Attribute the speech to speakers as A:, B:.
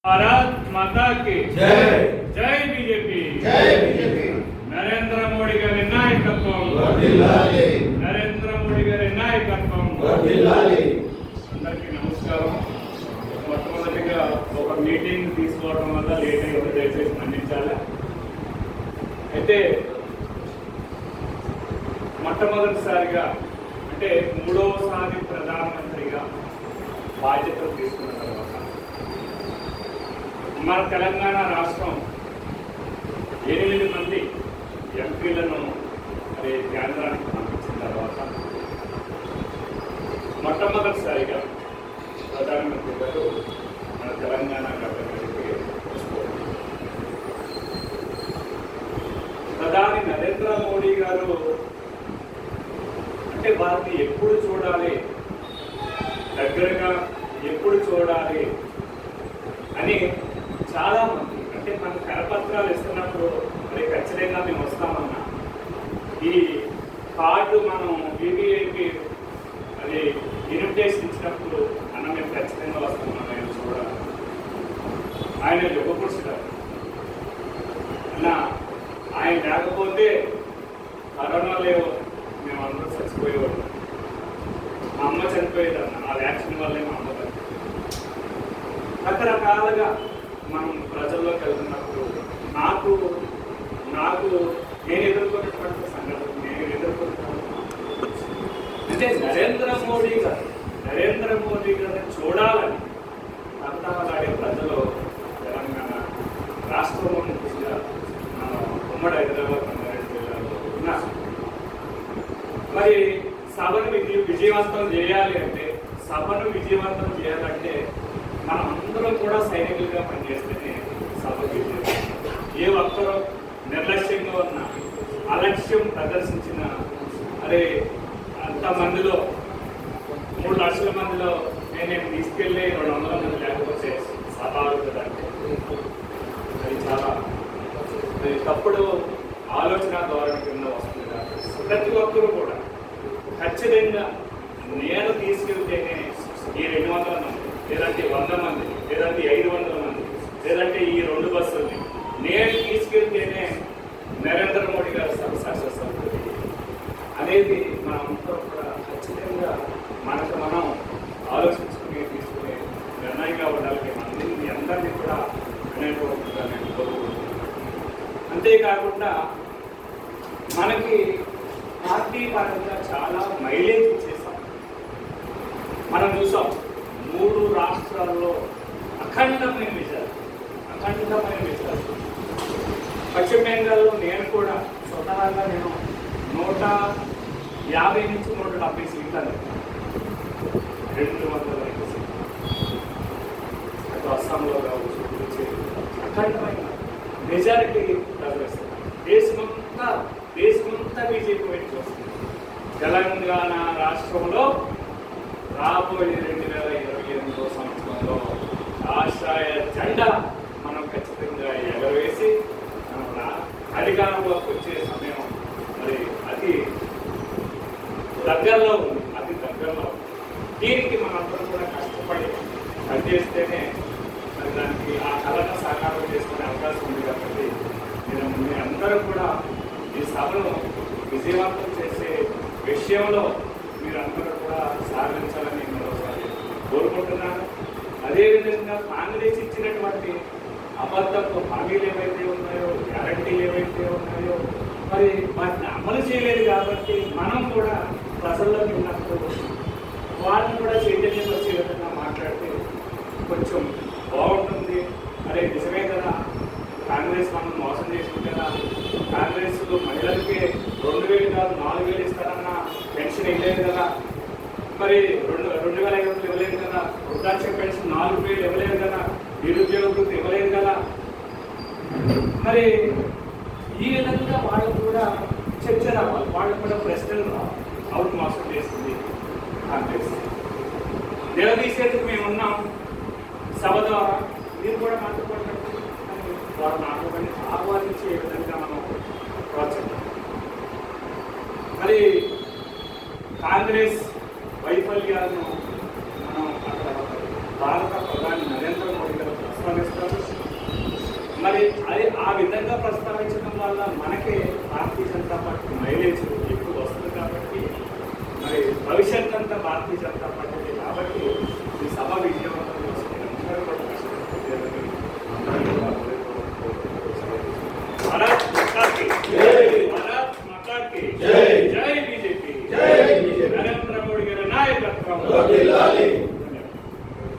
A: भारत माता की जय जय बीजेपी नरेंद्र मोदी गारी नायकत्వం नरेंद्र मोदी गारी नायकत्వం అందరికీ నమస్కారం. మొట్టమొదటిగా ఒక మీటింగ్ తీసుకోవడం వల్ల లేట్ అయ్యి దయచేసి మన్నించాలి. అయితే మొట్టమొదటిసారిగా అంటే మూడవసారి ప్రధానమంత్రిగా బాధ్యతలు తీసుకున్న తర్వాత మన తెలంగాణ రాష్ట్రం 8 మంది ఎంపీలను కేంద్రానికి పంపించిన తర్వాత మొట్టమొదటిసారిగా ప్రధానమంత్రి గారు మన తెలంగాణ గవర్నమెంట్కి ప్రధాని నరేంద్ర మోడీ గారు అంటే వారిని ఎప్పుడు చూడాలి, దగ్గరగా ఎప్పుడు చూడాలి అని చాలా మంది అంటే మనకు కరపత్రాలు ఇస్తున్నప్పుడు మరి ఖచ్చితంగా మేము వస్తామన్నా, ఈ కార్డు మనం బీబీఐకి అది ఇన్విటేషన్ ఇచ్చినప్పుడు అన్న మేము ఖచ్చితంగా వస్తామన్నా ఆయన చూడాలి. ఆయన యుగపురుషుడు అన్న, ఆయన లేకపోతే కరోనా లేవు, మేము అందరూ చచ్చిపోయేవాడు. మా అమ్మ చనిపోయేది అన్న, ఆ వ్యాక్సిన్ వల్లే మా అమ్మ చనిపోయింది. రకరకాలుగా మనం ప్రజల్లోకి వెళ్తున్నప్పుడు నాకు నేను ఎదుర్కొన్నటువంటి సంఘటన అంటే నరేంద్ర మోడీ గారిని చూడాలని అంతలాడే ప్రజలు తెలంగాణ రాష్ట్రంలో ముఖ్యంగా ఉమ్మడి హైదరాబాద్ రంగారెడ్డి జిల్లాలో ఉన్నారు. మరి సభను విజయవంతం చేయాలంటే మనం అందరం కూడా సైనికులుగా పనిచేస్తేనే సభ విజయం. ఏ ఒక్కరూ నిర్లక్ష్యంగా ఉన్న అలక్ష్యం ప్రదర్శించిన అంతమందిలో 3 లక్షల మందిలో నేను తీసుకెళ్ళి 200 మంది లేకపోతే సభ అవుతుందంటే అది చాలా తప్పుడు ఆలోచన ధోరణి కింద వస్తుంది. ప్రతి ఒక్కరూ కూడా ఖచ్చితంగా నేను తీసుకెళ్తేనే ఈ 200 మంది లేదంటే 100 మంది లేదంటే 500 మంది లేదంటే ఈ 2 బస్సుల్ని నేను తీసుకెళ్తేనే నరేంద్ర మోడీ గారు సక్సెస్ అవుతుంది అనేది మనంతా కూడా ఖచ్చితంగా మనం ఆలోచించుకుని తీసుకునే నిర్ణయంగా ఉండాలి. మీ అందరినీ కూడా వినయపూర్వకంగా నేను కోరుకుంటున్నాను. అంతేకాకుండా మనకి పార్టీ పరంగా చాలా మైలేజ్ ఇచ్చేసాం. మనం చూసాం 3 రాష్ట్రాల్లో అఖండమైన విజయాలు. పశ్చిమ బెంగాల్లో నేను కూడా స్వతహాగా 150 నుంచి 170 సీట్లు 200 సీట్లు అటు అస్సాంలో కావచ్చు అఖండమైన మెజారిటీ ప్రదర్శిస్తారు. దేశమంతా బీజేపీ వైపు వస్తుంది. తెలంగాణ రాష్ట్రంలో రాబోయే 2028 సంవత్సరంలో ఆశ్రయ జెండా మనం ఖచ్చితంగా ఎగరవేసి అధికారంలోకి వచ్చే సమయం మరి అతి దగ్గరలో ఉంది. దీనికి మనందరం కూడా కష్టపడి పనిచేస్తేనే మరి దానికి ఆ కళను సాకారం చేసుకునే అవకాశం ఉంది. కాబట్టి మీ అందరూ కూడా ఈ సభను విజయవంతం చేసే విషయంలో మీరందరూ కూడా సాధించాలని మరోసారి కోరుకుంటున్నాను. అదేవిధంగా కాంగ్రెస్ ఇచ్చినటువంటి అబద్ధపు హామీలు ఏవైతే ఉన్నాయో, గ్యారంటీలు ఏవైతే ఉన్నాయో మరి వాటిని అమలు చేయలేదు. కాబట్టి మనం కూడా ప్రజల్లోకి ఉన్నప్పుడు వాళ్ళని కూడా చైతన్యం వచ్చే విధంగా మాట్లాడితే కొంచెం బాగుంటుంది. నిజమే కదా, కాంగ్రెస్ మనం మోసం చేసింది కదా, కాంగ్రెస్ మహిళలకి 2000 కాదు 4000 ఇస్తారన్న పెన్షన్ ఇవ్వలేదు కదా, మరి 2500 ఇవ్వలేదు కదా, వృద్ధాప్య పెన్షన్ 4000 ఇవ్వలేదు కదా, నిరుద్యోగ వృత్తి ఇవ్వలేదు కదా. మరి ఈ విధంగా వాళ్ళు కూడా చర్చ రావాలి, వాళ్ళు కూడా ప్రశ్నలు రావాలి. అవుట్ మోసం చేస్తుంది కాంగ్రెస్, నిలదీసేందుకు మేము ఉన్నాం. సభ ద్వారా మీరు కూడా మాట్లాడటం వారు నాటుకొని ఆహ్వానించే విధంగా మనం ప్రోత్సహిస్తాం. మరి కాంగ్రెస్ వైఫల్యాలను మనం అక్కడ భారత ప్రధాని నరేంద్ర మోడీ గారు ప్రస్తావిస్తారు. మరి అది ఆ విధంగా ప్రస్తావించడం వల్ల మనకే భారతీయ జనతా పార్టీ మైలేజ్ ఎక్కువ వస్తుంది కాబట్టి మరి భవిష్యత్ అంతా భారతీయ జనతా పార్టీ